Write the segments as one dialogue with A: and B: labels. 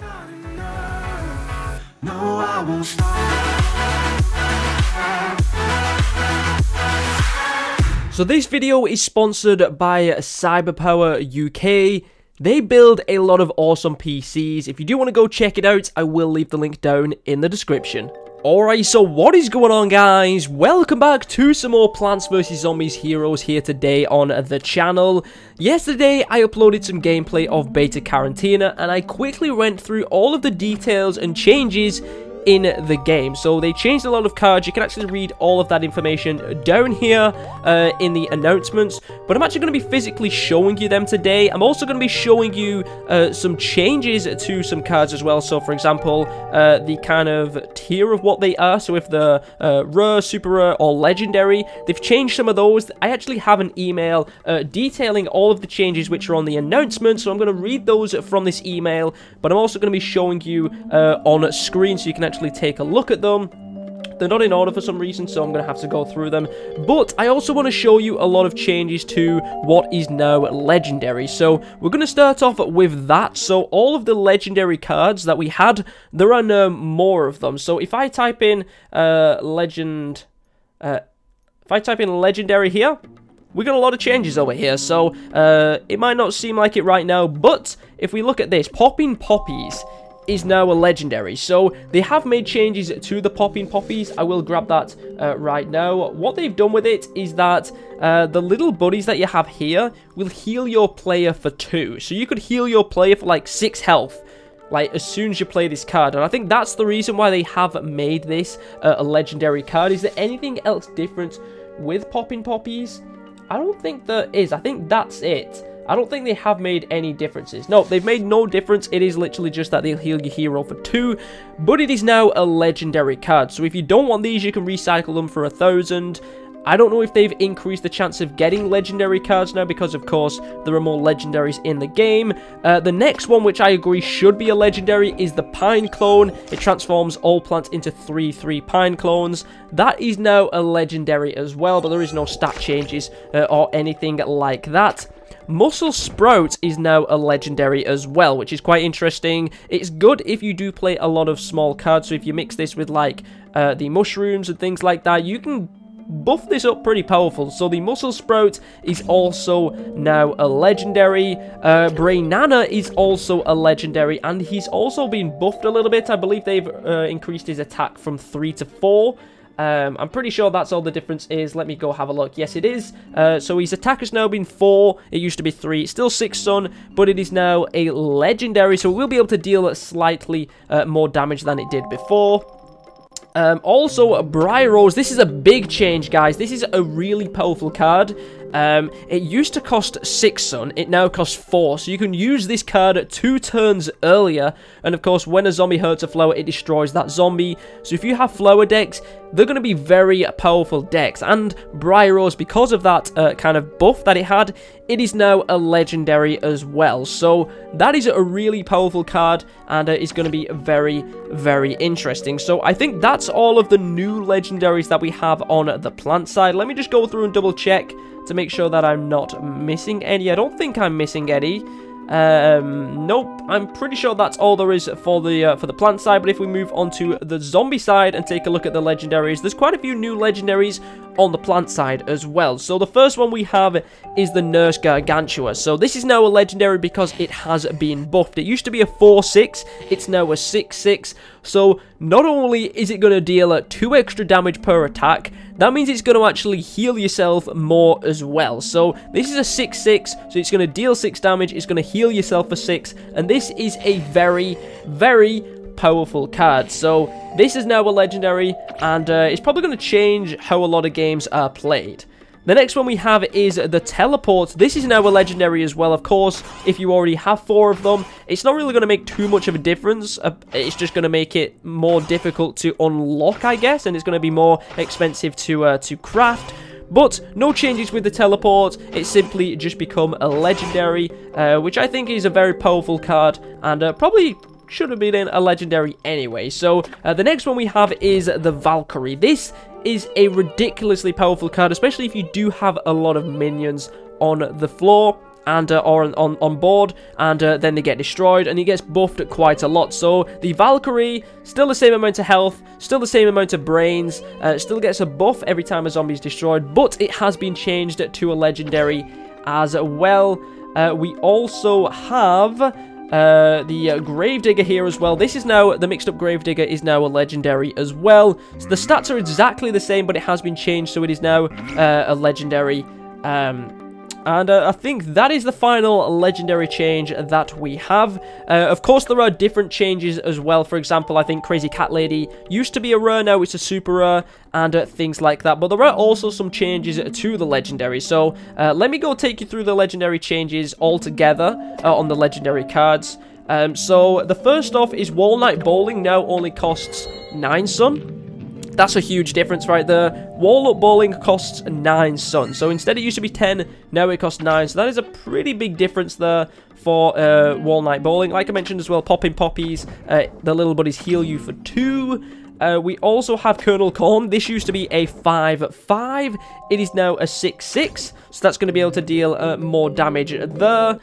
A: No, I won't stop.
B: So this video is sponsored by Cyberpower UK. They build a lot of awesome PCs. If you do want to go check it out, I will leave the link down in the description. Alright, so what is going on, guys? Welcome back to some more Plants vs Zombies Heroes here today on the channel. Yesterday, I uploaded some gameplay of Beta Quarantina, and I quickly went through all of the details and changes in the game. So they changed a lot of cards. You can actually read all of that information down here in the announcements, but I'm actually going to be physically showing you them today. I'm also going to be showing you some changes to some cards as well. So for example, the kind of tier of what they are. So if they're rare, super rare, or legendary, they've changed some of those. I actually have an email detailing all of the changes which are on the announcement, so I'm going to read those from this email, but I'm also going to be showing you on screen so you can actually take a look at them. They're not in order for some reason, so I'm going to have to go through them. But I also want to show you a lot of changes to what is now legendary. So we're going to start off with that. So all of the legendary cards that we had, there are now more of them. So if I type in legendary here, we got a lot of changes over here. So it might not seem like it right now, but if we look at this, Popping Poppies is now a legendary. So they have made changes to the Popping Poppies. I will grab that right now. What they've done with it is that the little buddies that you have here will heal your player for 2. So you could heal your player for like 6 health, like as soon as you play this card. And I think that's the reason why they have made this a legendary card. Is there anything else different with Popping Poppies? I don't think there is. I think that's it. I don't think they have made any differences. No, they've made no difference. It is literally just that they'll heal your hero for 2, but it is now a legendary card. So if you don't want these, you can recycle them for 1,000. I don't know if they've increased the chance of getting legendary cards now, because of course there are more legendaries in the game. The next one, which I agree should be a legendary, is the Pine Clone. It transforms all plants into 3/3 Pine Clones. That is now a legendary as well, but there is no stat changes or anything like that. Muscle Sprout is now a legendary as well, which is quite interesting. It's good if you do play a lot of small cards, so if you mix this with like the mushrooms and things like that, you can buff this up pretty powerful. So the Muscle Sprout is also now a legendary. Brainana is also a legendary, and he's also been buffed a little bit. I believe they've increased his attack from 3 to 4. I'm pretty sure that's all the difference is. Let me go have a look. Yes, it is. So his attack has now been 4. It used to be 3. It's still 6 sun, but it is now a legendary, so we'll be able to deal slightly more damage than it did before. Also, Bryros. This is a big change, guys. This is a really powerful card. It used to cost 6 sun, it now costs 4, so you can use this card 2 turns earlier, and of course when a zombie hurts a flower, it destroys that zombie. So if you have flower decks, they're going to be very powerful decks, and Bryros, because of that kind of buff that it had, it is now a legendary as well. So that is a really powerful card, and it's going to be very, very interesting. So I think that's all of the new legendaries that we have on the plant side. Let me just go through and double check to make sure that I'm not missing any. I don't think I'm missing any. Nope, I'm pretty sure that's all there is for the plant side. But if we move on to the zombie side and take a look at the legendaries, there's quite a few new legendaries on the plant side as well. So the first one we have is the Nurse Gargantua. So this is now a legendary because it has been buffed. It used to be a 4/6, it's now a 6/6. So not only is it going to deal 2 extra damage per attack, that means it's going to actually heal yourself more as well. So this is a 6/6, so it's going to deal 6 damage, it's going to heal yourself for 6, and this is a very, very powerful card. So this is now a legendary, and it's probably going to change how a lot of games are played. The next one we have is the Teleport. This is now a legendary as well. Of course, if you already have 4 of them, it's not really going to make too much of a difference. It's just going to make it more difficult to unlock, I guess, and it's going to be more expensive to craft. But no changes with the Teleport. It's simply just become a legendary, which I think is a very powerful card, and probably should have been in a legendary anyway. So the next one we have is the Valkyrie. This is a ridiculously powerful card, especially if you do have a lot of minions on the floor. and or on board, and then they get destroyed, and he gets buffed quite a lot. So the Valkyrie, still the same amount of health, still the same amount of brains, still gets a buff every time a zombie is destroyed, but it has been changed to a legendary as well. We also have the Gravedigger here as well. This is now, the mixed up Gravedigger is now a legendary as well. So the stats are exactly the same, but it has been changed, so it is now a legendary. And I think that is the final legendary change that we have. Of course, there are different changes as well. For example, I think Crazy Cat Lady used to be a rare, now it's a super rare, and things like that. But there are also some changes to the legendary. So let me go take you through the legendary changes all together on the legendary cards. So the first off is Wall Night Bowling now only costs 9 sun. That's a huge difference right there. Walnut Bowling costs 9 sun. So instead it used to be 10, now it costs 9. So that is a pretty big difference there for Walnut Bowling. Like I mentioned as well, Popping Poppies, the little buddies heal you for 2. We also have Colonel Corn. This used to be a 5-5. It is now a 6-6. So that's going to be able to deal more damage there.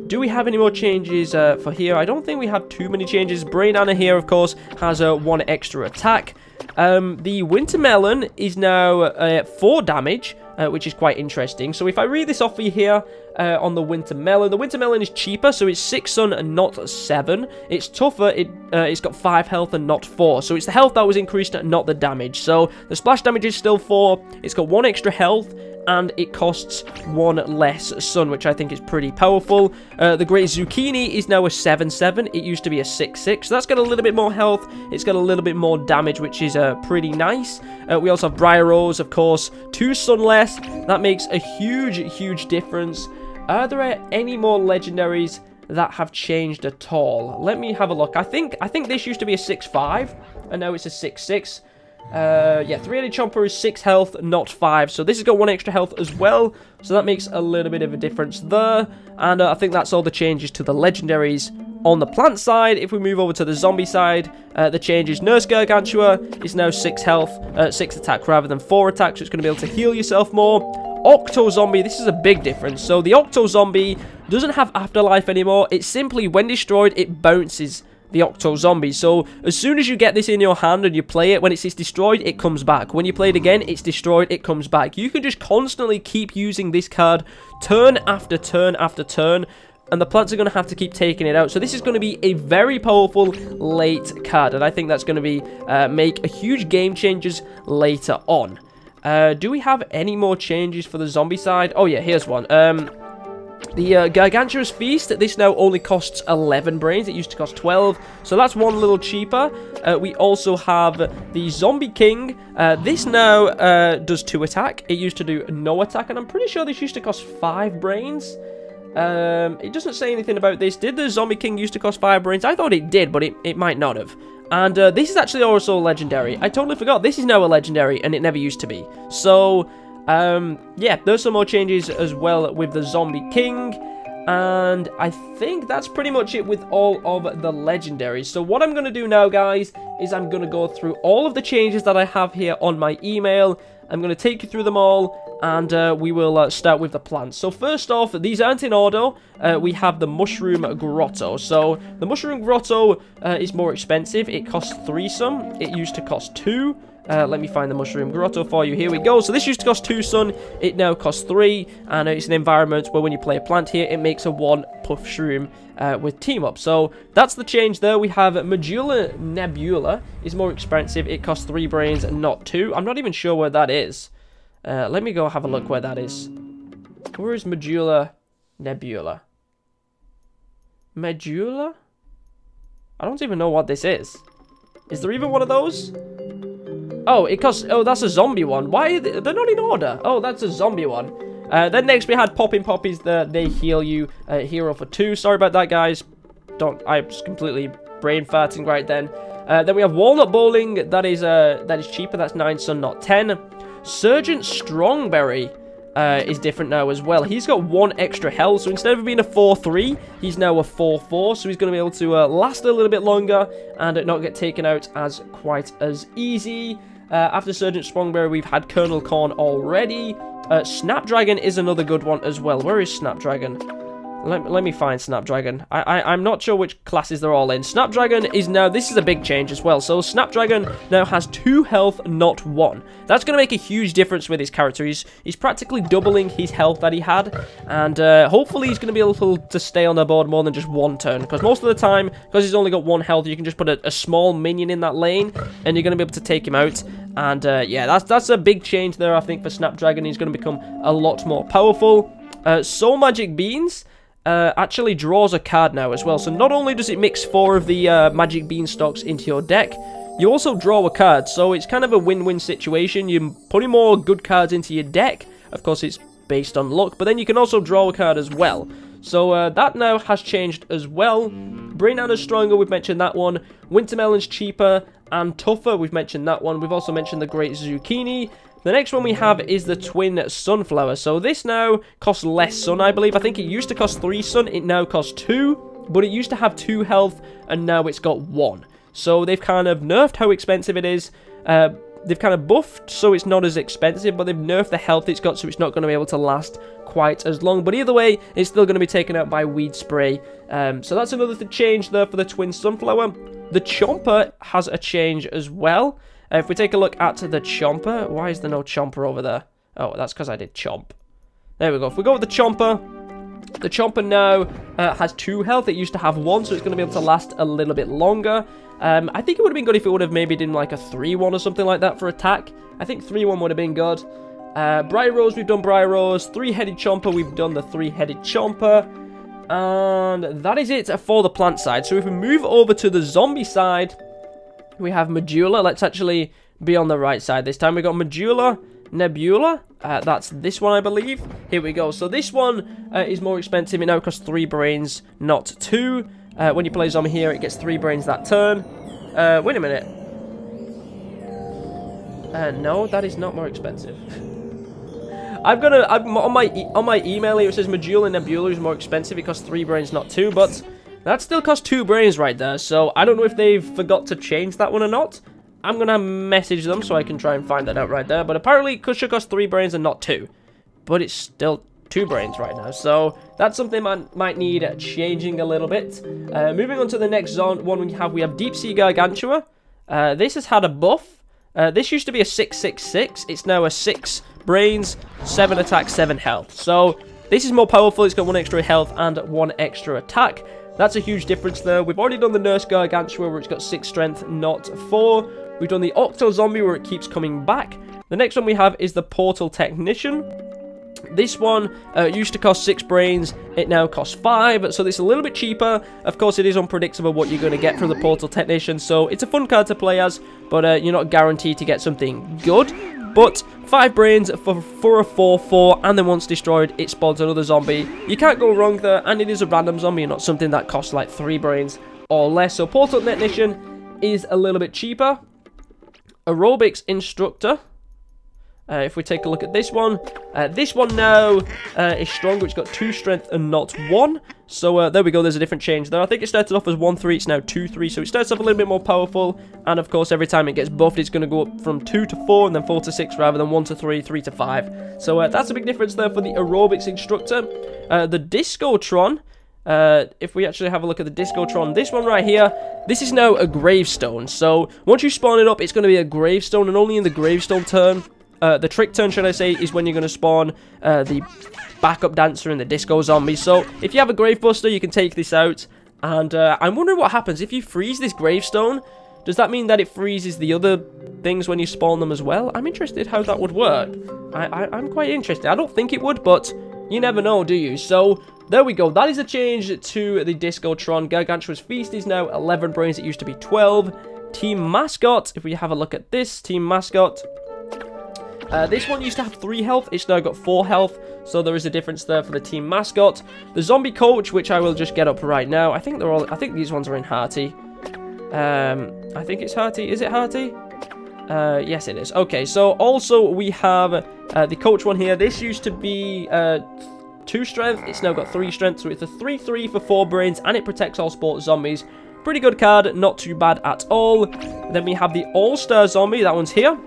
B: Do we have any more changes for here? I don't think we have too many changes. Brain Anna here, of course, has 1 extra attack. The Winter Melon is now 4 damage, which is quite interesting. So if I read this off for you here on the Winter Melon is cheaper, so it's 6 sun and not 7. It's tougher, it's got 5 health and not 4. So it's the health that was increased, not the damage. So the splash damage is still 4, it's got 1 extra health, and it costs 1 less sun, which I think is pretty powerful. The Great Zucchini is now a 7-7. It used to be a 6-6, so that's got a little bit more health. It's got a little bit more damage, which is pretty nice. We also have Briar Rose, of course, 2 sun less. That makes a huge difference. Are there any more legendaries that have changed at all? Let me have a look. I think this used to be a 6-5, and now it's a 6-6. Yeah, 3-headed Chomper is 6 health, not 5. So this has got 1 extra health as well. So that makes a little bit of a difference there. And I think that's all the changes to the legendaries. On the plant side, if we move over to the zombie side, the changes. Nurse Gargantua is now 6 health, 6 attack rather than 4 attack. So it's going to be able to heal yourself more. Octo Zombie, this is a big difference. So the Octo Zombie doesn't have afterlife anymore. It's simply, when destroyed, it bounces the Octo Zombie. So as soon as you get this in your hand and you play it, when it's destroyed, it comes back. When you play it again, it's destroyed, it comes back. You can just constantly keep using this card turn after turn after turn, and the plants are going to have to keep taking it out. So this is going to be a very powerful late card, and I think that's going to be make a huge game changes later on. Do we have any more changes for the zombie side? Oh yeah, here's one. The Gargantuous Feast, this now only costs 11 brains. It used to cost 12, so that's 1 little cheaper. We also have the Zombie King. This now does 2 attack. It used to do no attack, and I'm pretty sure this used to cost 5 brains. It doesn't say anything about this. Did the Zombie King used to cost 5 brains? I thought it did, but it might not have. And this is actually also a legendary. I totally forgot. This is now a legendary, and it never used to be. So yeah, there's some more changes as well with the Zombie King, and I think that's pretty much it with all of the legendaries. So what I'm going to do now, guys, is I'm going to go through all of the changes that I have here on my email. I'm going to take you through them all, and we will start with the plants. So first off, these aren't in order. We have the Mushroom Grotto. So the Mushroom Grotto is more expensive. It costs 3 sun. It used to cost 2. Let me find the Mushroom Grotto for you. Here we go. So this used to cost 2 sun. It now costs 3. And it's an environment where when you play a plant here, it makes a 1 puff shroom with team up. So that's the change there. We have Medulla Nebula is more expensive. It costs 3 brains and not 2. I'm not even sure where that is. Let me go have a look where that is. Where is Medulla Nebula? Medulla? I don't even know what this is. Is there even one of those? Oh, it costs... Oh, that's a zombie one. Why are they're not in order? Oh, that's a zombie one. Then next we had Popping Poppies. They heal you hero for 2. Sorry about that, guys. I was completely brain farting right then. Then we have Walnut Bowling. That is cheaper. That's 9 sun, not 10. Sergeant Strongberry is different now as well. He's got 1 extra health. So instead of being a 4-3, he's now a 4-4. So he's going to be able to last a little bit longer and not get taken out as quite as easy. After Sergeant Strongberry, we've had Colonel Corn already. Snapdragon is another good one as well. Where is Snapdragon? Let me find Snapdragon. I'm not sure which classes they're all in. Snapdragon is now... This is a big change as well. So Snapdragon now has 2 health, not 1. That's going to make a huge difference with his character. He's practically doubling his health that he had. And hopefully he's going to be able to stay on the board more than just 1 turn. Because most of the time, because he's only got 1 health, you can just put a small minion in that lane. And you're going to be able to take him out. And yeah, that's a big change there, I think, for Snapdragon. He's going to become a lot more powerful. Soul Magic Beans... actually draws a card now as well. So not only does it mix 4 of the Magic Beanstalks into your deck, you also draw a card. So it's kind of a win-win situation. You're putting more good cards into your deck. Of course, it's based on luck, but then you can also draw a card as well. So that now has changed as well. Brainana's stronger, we've mentioned that one. Wintermelon's cheaper and tougher, we've mentioned that one. We've also mentioned the Great Zucchini. The next one we have is the Twin Sunflower. So this now costs less sun, I believe. I think it used to cost 3 sun. It now costs 2. But it used to have 2 health, and now it's got 1. So they've kind of nerfed how expensive it is. They've kind of buffed so it's not as expensive, but they've nerfed the health it's got so it's not going to be able to last quite as long. But either way, it's still going to be taken out by Weed Spray. So that's another change there for the Twin Sunflower. The Chomper has a change as well. If we take a look at the Chomper, why is there no Chomper over there? Oh, that's because I did Chomp. There we go. If we go with the Chomper now has 2 health. It used to have 1, so it's going to be able to last a little bit longer. I think it would have been good if it would have maybe done like a 3-1 or something like that for attack. I think 3-1 would have been good. Bryros, we've done Bryros. 3-headed Chomper, we've done the 3-headed Chomper. And that is it for the plant side. So if we move over to the zombie side... We have Medulla. Let's actually be on the right side this time. We got Medulla, Nebula. That's this one, I believe. Here we go. So this one is more expensive. It now costs 3 brains, not 2. When you play zombie here, it gets 3 brains that turn. Wait a minute. No, that is not more expensive. I'm on my email here. It says Medulla Nebula is more expensive. It costs 3 brains, not 2, but. That still costs 2 brains right there, so I don't know if they've forgot to change that one or not. I'm going to message them so I can try and find that out right there. But apparently it should cost 3 brains and not 2. But it's still 2 brains right now, so that's something man might need changing a little bit. Moving on to the next one we have Deep Sea Gargantua. This has had a buff. This used to be a 6/6/6. It's now a 6 brains, 7 attack, 7 health. So this is more powerful. It's got 1 extra health and 1 extra attack. That's a huge difference there. We've already done the Nurse Gargantua where it's got 6 strength, not 4. We've done the Octo Zombie where it keeps coming back. The next one we have is the Portal Technician. This one used to cost 6 brains. It now costs 5, so this is a little bit cheaper. Of course, it is unpredictable what you're going to get from the Portal Technician, so it's a fun card to play as, but you're not guaranteed to get something good. But 5 brains for a 4/4, and then once destroyed, it spawns another zombie. You can't go wrong there, and it is a random zombie, not something that costs like 3 brains or less. So Portal Technician is a little bit cheaper. Aerobics Instructor. If we take a look at this one now is stronger. It's got 2 strength and not 1. So there we go. There's a different change there. I think it started off as 1/3. It's now 2/3. So it starts off a little bit more powerful. And of course, every time it gets buffed, it's going to go up from 2 to 4 and then 4 to 6 rather than 1 to 3, 3 to 5. So that's a big difference there for the Aerobics Instructor. The Discotron. If we actually have a look at the Discotron, this one right here, this is now a gravestone. So once you spawn it up, it's going to be a gravestone, and only in the gravestone turn. The trick turn, should I say, is when you're going to spawn the backup dancer and the disco zombie. So if you have a gravebuster, you can take this out. And I'm wondering what happens if you freeze this gravestone. Does that mean that it freezes the other things when you spawn them as well? I'm interested how that would work. I'm quite interested. I don't think it would, but you never know, do you? So there we go. That is a change to the Discotron. Gargantua's Feast is now 11 brains. It used to be 12. Team Mascot. If we have a look at this, Team Mascot. This one used to have 3 health. It's now got 4 health. So there is a difference there for the Team Mascot. The Zombie Coach, which I will just get up right now. I think these ones are in Hearty. I think it's Hearty. Is it Hearty? Yes, it is. Okay, so also we have the Coach one here. This used to be 2 strength. It's now got 3 strength. So it's a 3/3 for 4 brains, and it protects all sports zombies. Pretty good card. Not too bad at all. Then we have the All-Star Zombie. That one's here.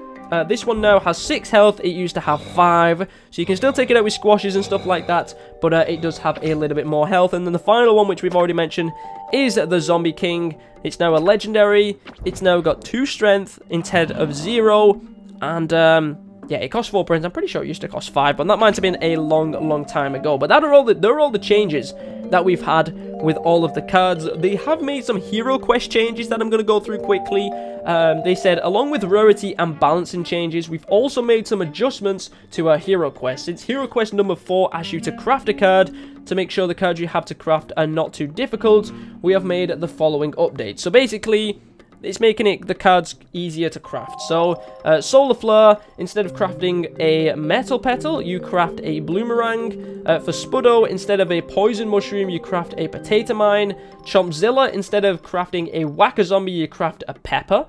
B: This one now has 6 health. It used to have 5. So you can still take it out with squashes and stuff like that. But it does have a little bit more health. And then the final one, which we've already mentioned, is the Zombie King. It's now a legendary. It's now got 2 strength instead of 0. And yeah, it costs 4 points. I'm pretty sure it used to cost 5, but that might have been a long time ago. But they're all the changes that we've had with all of the cards. They have made some hero quest changes that I'm going to go through quickly. They said, along with rarity and balancing changes, we've also made some adjustments to our hero quest. Since hero quest number 4 asks you to craft a card to make sure the cards you have to craft are not too difficult, we have made the following updates. So basically, it's making the cards easier to craft. So, Solar Flare, instead of crafting a Metal Petal, you craft a Bloomerang. For Spuddo, instead of a Poison Mushroom, you craft a Potato Mine. Chompzilla, instead of crafting a Whacker Zombie, you craft a Pepper.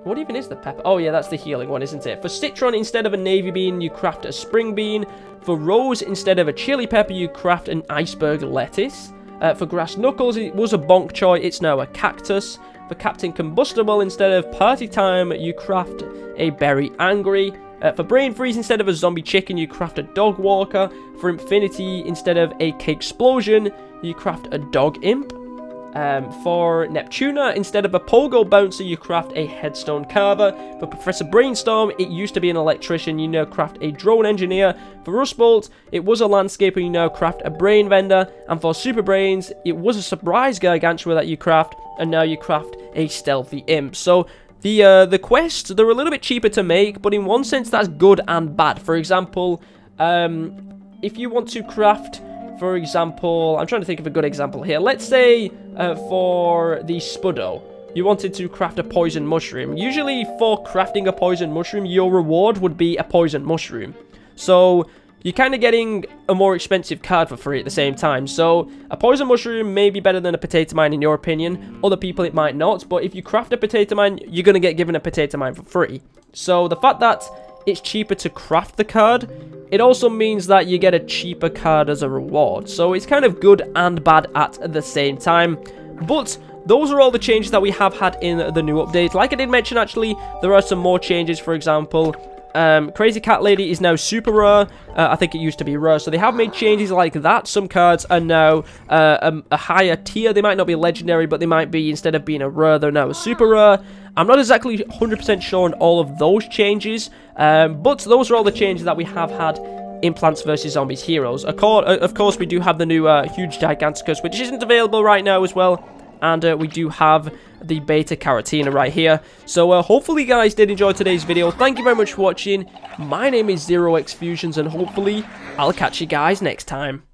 B: What even is the Pepper? Oh yeah, that's the healing one, isn't it? For Citron, instead of a Navy Bean, you craft a Spring Bean. For Rose, instead of a Chili Pepper, you craft an Iceberg Lettuce. For Grass Knuckles, it was a Bonk Choy, it's now a Cactus. For Captain Combustible, instead of Party Time, you craft a Berry Angry. For Brain Freeze, instead of a Zombie Chicken, you craft a Dog Walker. For Infinity, instead of a Cake-Splosion, you craft a Dog Imp. For Neptuna, instead of a Pogo Bouncer, you craft a Headstone Carver. For Professor Brainstorm, it used to be an Electrician, you now craft a Drone Engineer. For Rustbolt, it was a Landscaper, you now craft a Brain Vendor. And for Super Brains, it was a Surprise Gargantua that you craft, and now you craft a Stealthy Imp. So, the quests, they're a little bit cheaper to make, but in one sense, that's good and bad. For example, if you want to craft, for example, I'm trying to think of a good example here. Let's say for the Spuddo, you wanted to craft a Poison Mushroom. Usually for crafting a Poison Mushroom, your reward would be a Poison Mushroom. So you're kind of getting a more expensive card for free at the same time. So a Poison Mushroom may be better than a Potato Mine in your opinion. Other people it might not. But if you craft a Potato Mine, you're going to get given a Potato Mine for free. So the fact that it's cheaper to craft the card, it also means that you get a cheaper card as a reward. So it's kind of good and bad at the same time. But those are all the changes that we have had in the new update. Like I did mention, actually, there are some more changes. For example, Crazy Cat Lady is now super rare. I think it used to be rare. So they have made changes like that. Some cards are now a higher tier. They might not be legendary, but they might be, instead of being a rare, they're now a super rare. I'm not exactly 100% sure on all of those changes, but those are all the changes that we have had in Plants vs. Zombies Heroes. Of course, we do have the new Huge Giganticus, which isn't available right now as well, and we do have the Beta Caratina right here. So hopefully you guys did enjoy today's video. Thank you very much for watching. My name is ZEROxFUSIONZ, and hopefully I'll catch you guys next time.